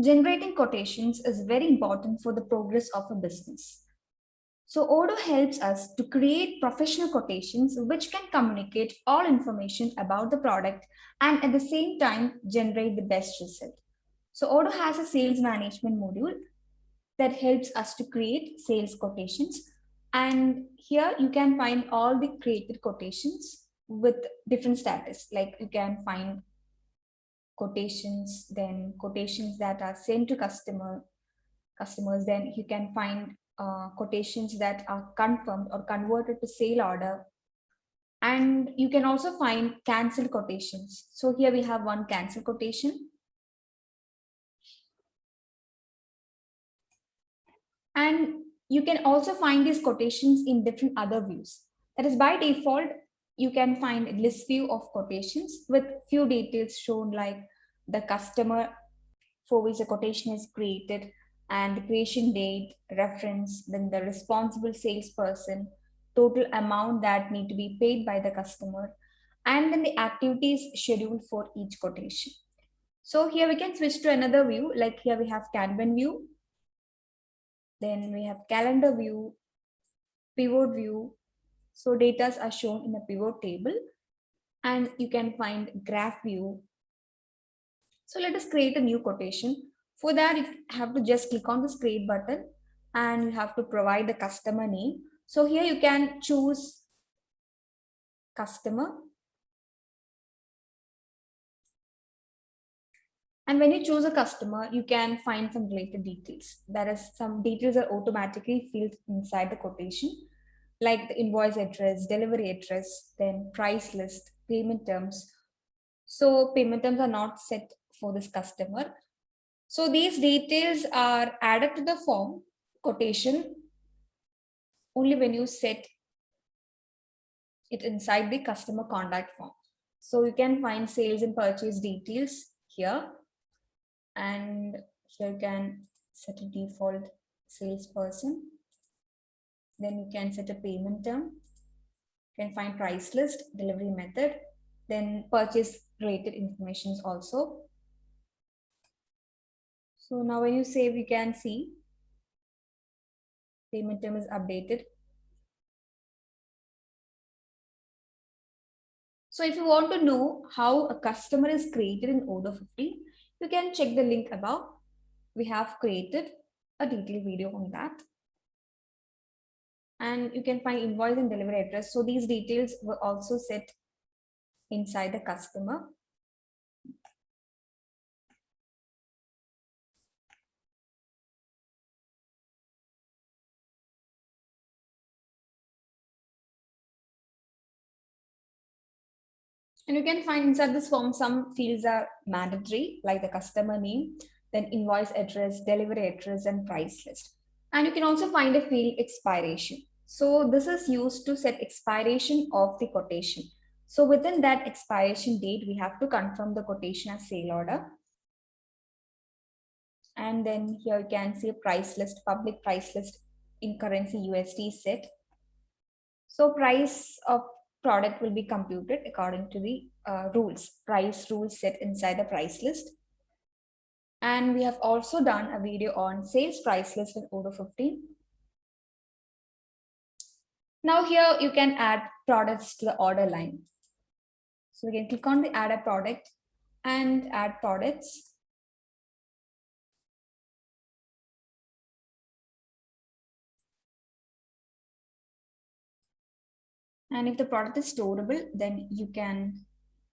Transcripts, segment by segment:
Generating quotations is very important for the progress of a business. So Odoo helps us to create professional quotations which can communicate all information about the product and at the same time generate the best result. So Odoo has a sales management module that helps us to create sales quotations. And here you can find all the created quotations with different status. Like you can find quotations, then quotations that are sent to customers, then you can find quotations that are confirmed or converted to sale order. And you can also find cancelled quotations. So here we have one cancel quotation. And you can also find these quotations in different other views. That is, by default, you can find a list view of quotations with few details shown, like the customer for which the quotation is created and the creation date, reference, then the responsible salesperson, total amount that need to be paid by the customer, and then the activities scheduled for each quotation. So here we can switch to another view, like here we have Kanban view, then we have calendar view, pivot view. So data are shown in a pivot table, and you can find graph view. So let us create a new quotation. For that, you have to just click on this create button and you have to provide the customer name. So here you can choose customer. And when you choose a customer, you can find some related details. That is, some details are automatically filled inside the quotation, like the invoice address, delivery address, then price list, payment terms. So payment terms are not set for this customer. So these details are added to the form quotation only when you set it inside the customer contact form. So you can find sales and purchase details here, and here you can set a default salesperson. Then you can set a payment term. You can find price list, delivery method, then purchase related information also. So now when you save, you can see payment term is updated. So if you want to know how a customer is created in Odoo 50, you can check the link above. We have created a detailed video on that. And you can find invoice and delivery address. So these details were also set inside the customer. And you can find inside this form, some fields are mandatory, like the customer name, then invoice address, delivery address, and price list. And you can also find a field expiration. So this is used to set expiration of the quotation. So within that expiration date, we have to confirm the quotation as sale order. And then here you can see a price list, public price list in currency USD set. So price of product will be computed according to the price rules set inside the price list. And we have also done a video on sales price list in Odoo 15. Now here you can add products to the order line. So we can click on the add a product and add products. And if the product is storable, then you can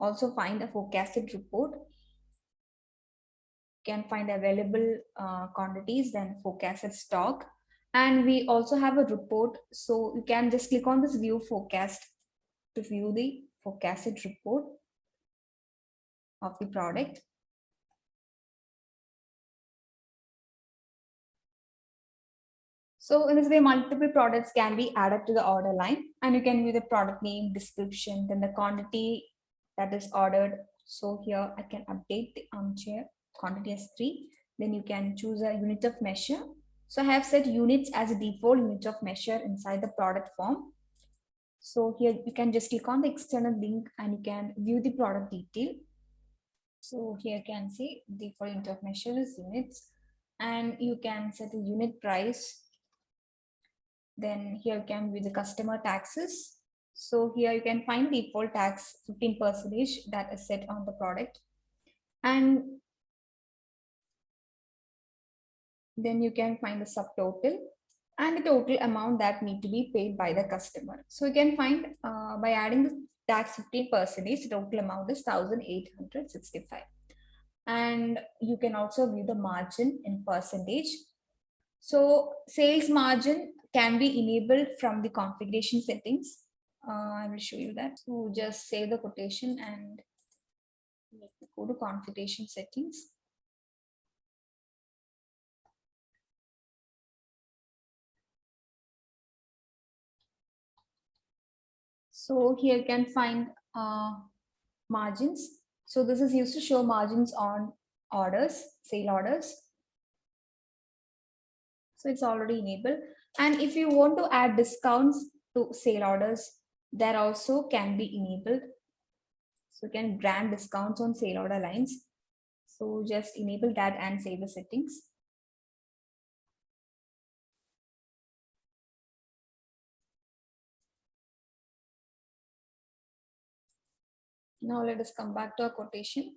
also find a forecasted report. You can find available quantities, then forecasted stock. And we also have a report. So you can just click on this view forecast to view the forecasted report of the product. So in this way, multiple products can be added to the order line, and you can view the product name, description, then the quantity that is ordered. So here I can update the armchair quantity as 3. Then you can choose a unit of measure. So I have set units as a default unit of measure inside the product form. So here you can just click on the external link and you can view the product detail. So here you can see the default unit of measure is units, and you can set a unit price. Then here you can view the customer taxes. So here you can find default tax 15% that is set on the product. And then you can find the subtotal and the total amount that need to be paid by the customer. So you can find by adding the tax 15%, the total amount is 1,865. And you can also view the margin in percentage. So sales margin can be enabled from the configuration settings. I will show you that. So just save the quotation and go to configuration settings. So here you can find margins. So this is used to show margins on orders, sale orders. So it's already enabled. And if you want to add discounts to sale orders, that also can be enabled. So you can grant discounts on sale order lines. So just enable that and save the settings. Now let us come back to our quotation.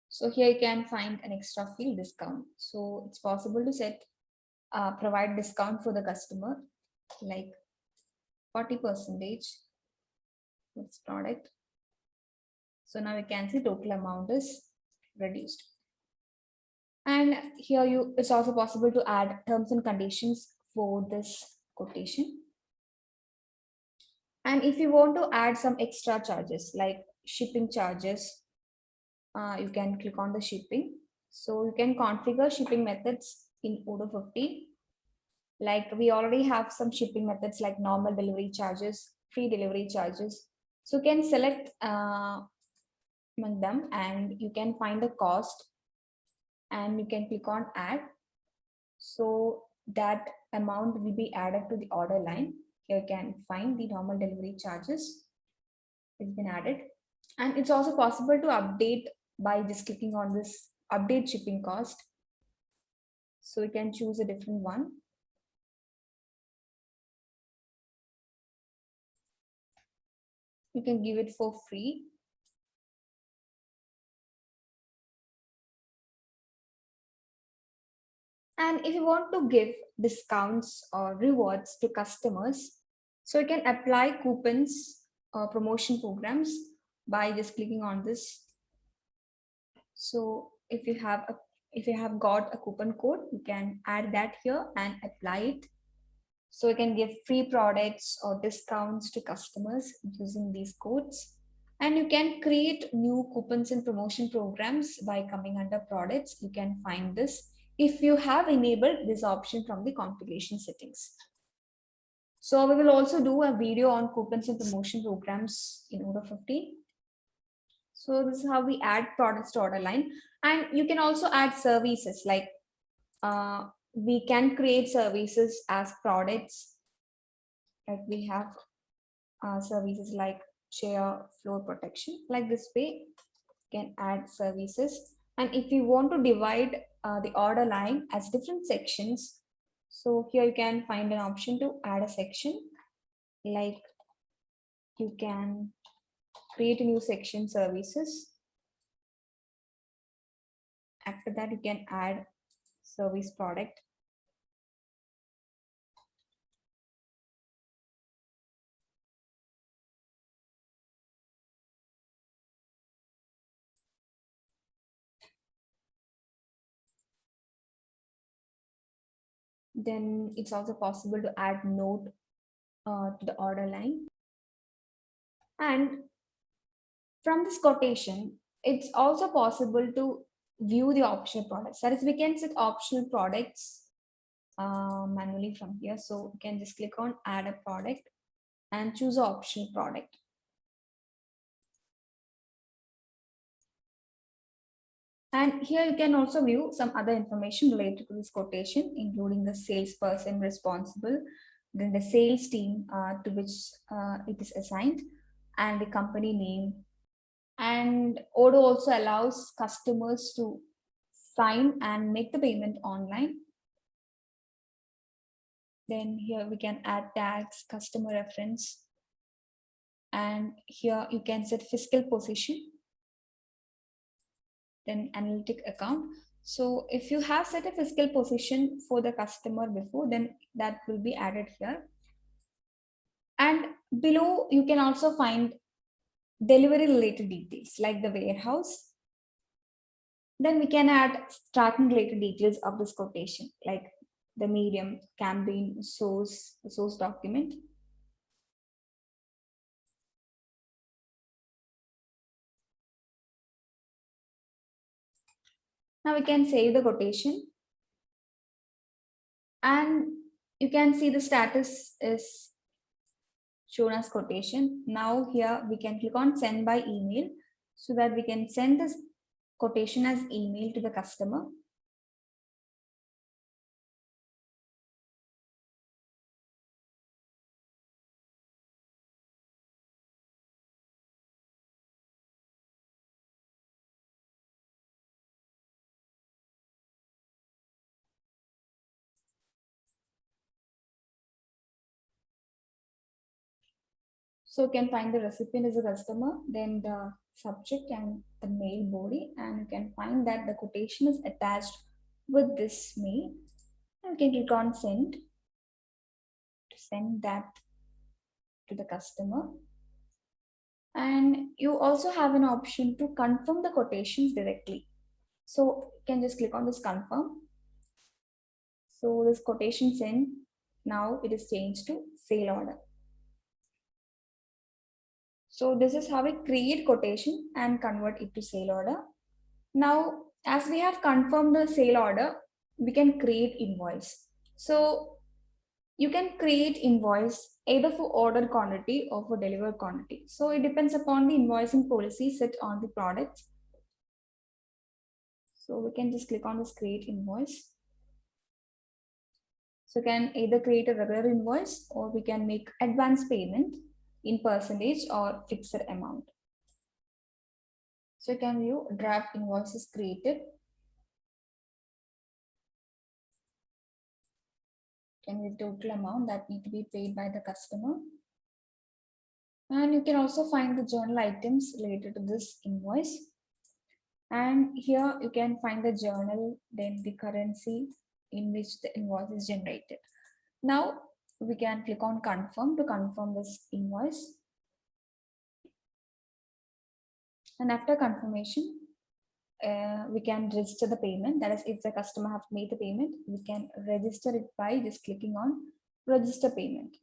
So here you can find an extra field discount. So it's possible to set provide discount for the customer like 40% for this product. So now we can see total amount is reduced. And here it's also possible to add terms and conditions for this quotation. And if you want to add some extra charges like shipping charges, you can click on the shipping. So you can configure shipping methods in Odoo 50. Like we already have some shipping methods like normal delivery charges, free delivery charges. So you can select among them and you can find the cost and you can click on add. So that amount will be added to the order line. Here you can find the normal delivery charges. It's been added. And it's also possible to update by just clicking on this update shipping cost. So you can choose a different one. You can give it for free. And if you want to give discounts or rewards to customers, so you can apply coupons or promotion programs by just clicking on this. So if you have got a coupon code, you can add that here and apply it. So you can give free products or discounts to customers using these codes. And you can create new coupons and promotion programs by coming under products. You can find this if you have enabled this option from the configuration settings. So we will also do a video on coupons and promotion programs in Odoo 50. So this is how we add products to order line. And you can also add services like we can create services as products. Like we have services like chair floor protection. Like this way, you can add services. And if you want to divide the order line as different sections, so here you can find an option to add a section. Like you can create a new section services. After that, you can add service product. Then it's also possible to add note to the order line. And from this quotation, it's also possible to view the optional products. That is, we can set optional products manually from here. So you can just click on add a product and choose an optional product. And here you can also view some other information related to this quotation, including the salesperson responsible, then the sales team to which it is assigned, and the company name, And Odoo also allows customers to sign and make the payment online. Then here we can add tags, customer reference, and here you can set fiscal position, then analytic account. So if you have set a fiscal position for the customer before, then that will be added here. And below you can also find delivery related details like the warehouse. Then we can add tracking related details of this quotation, like the medium, campaign, source document. Now we can save the quotation, and you can see the status is shown as quotation. Now here we can click on send by email so that we can send this quotation as email to the customer. So you can find the recipient as a customer, then the subject and the mail body, and you can find that the quotation is attached with this mail. And you can click on send to send that to the customer. And you also have an option to confirm the quotations directly. So you can just click on this confirm. So this quotation sent, now it is changed to sale order. So this is how we create quotation and convert it to sale order. Now, as we have confirmed the sale order, we can create invoice. So you can create invoice either for ordered quantity or for delivered quantity. So it depends upon the invoicing policy set on the product. So we can just click on this create invoice. So we can either create a regular invoice or we can make advance payment in percentage or fixed amount. So you can view draft invoices created. Can be total amount that need to be paid by the customer. And you can also find the journal items related to this invoice. And here you can find the journal, then the currency in which the invoice is generated. Now we can click on confirm to confirm this invoice. And after confirmation, we can register the payment. That is, if the customer have made the payment, we can register it by just clicking on register payment.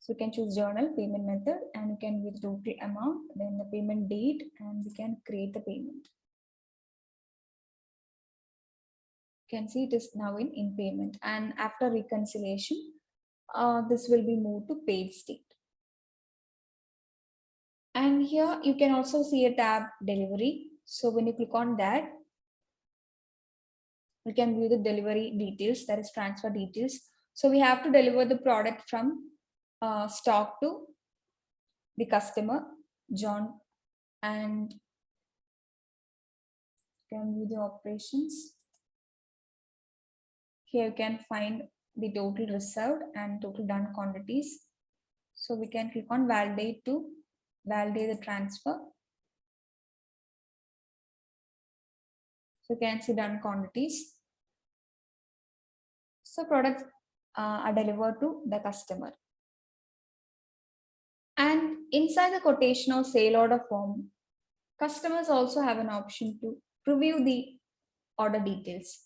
So you can choose journal, payment method, and you can view the total amount, then the payment date, and we can create the payment. You can see it is now in payment, and after reconciliation, this will be moved to paid state. And here you can also see a tab delivery. So when you click on that, we can view the delivery details, that is transfer details. So we have to deliver the product from stock to the customer, John, and can view the operations. Here you can find the total reserved and total done quantities. So we can click on validate to validate the transfer. So you can see done quantities. So products are delivered to the customer. And inside the quotation or sale order form, customers also have an option to preview the order details.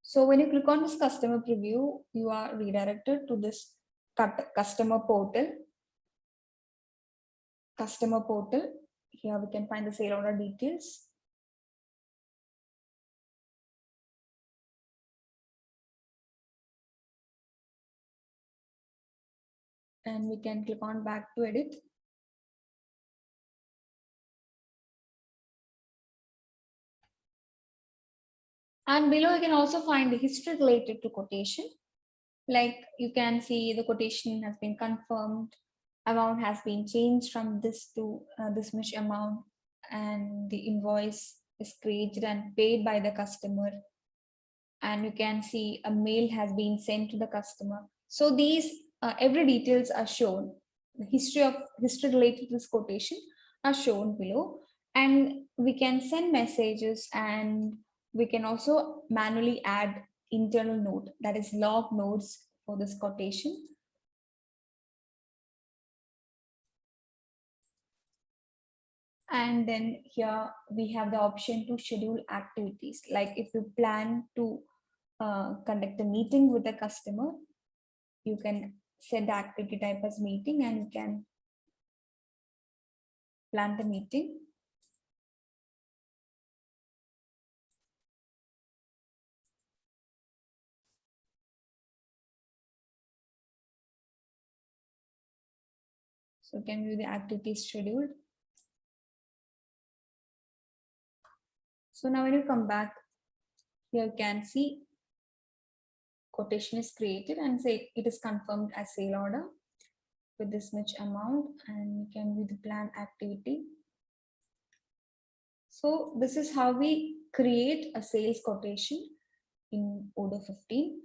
So when you click on this customer preview, you are redirected to this customer portal. Customer portal. Here we can find the sale order details. And we can click on back to edit. And below you can also find the history related to quotation. Like you can see the quotation has been confirmed, amount has been changed from this to this much amount, and the invoice is created and paid by the customer. And you can see a mail has been sent to the customer. So these every details are shown. The history related to this quotation are shown below, and we can send messages, and we can also manually add internal note, that is log notes for this quotation. And then here we have the option to schedule activities. Like if you plan to conduct a meeting with the customer, you can set the activity type as meeting and you can plan the meeting. So you can view the activities scheduled. So now when you come back, here you can see quotation is created and say it is confirmed as sale order with this much amount, and you can view the plan activity. So this is how we create a sales quotation in Odoo 15.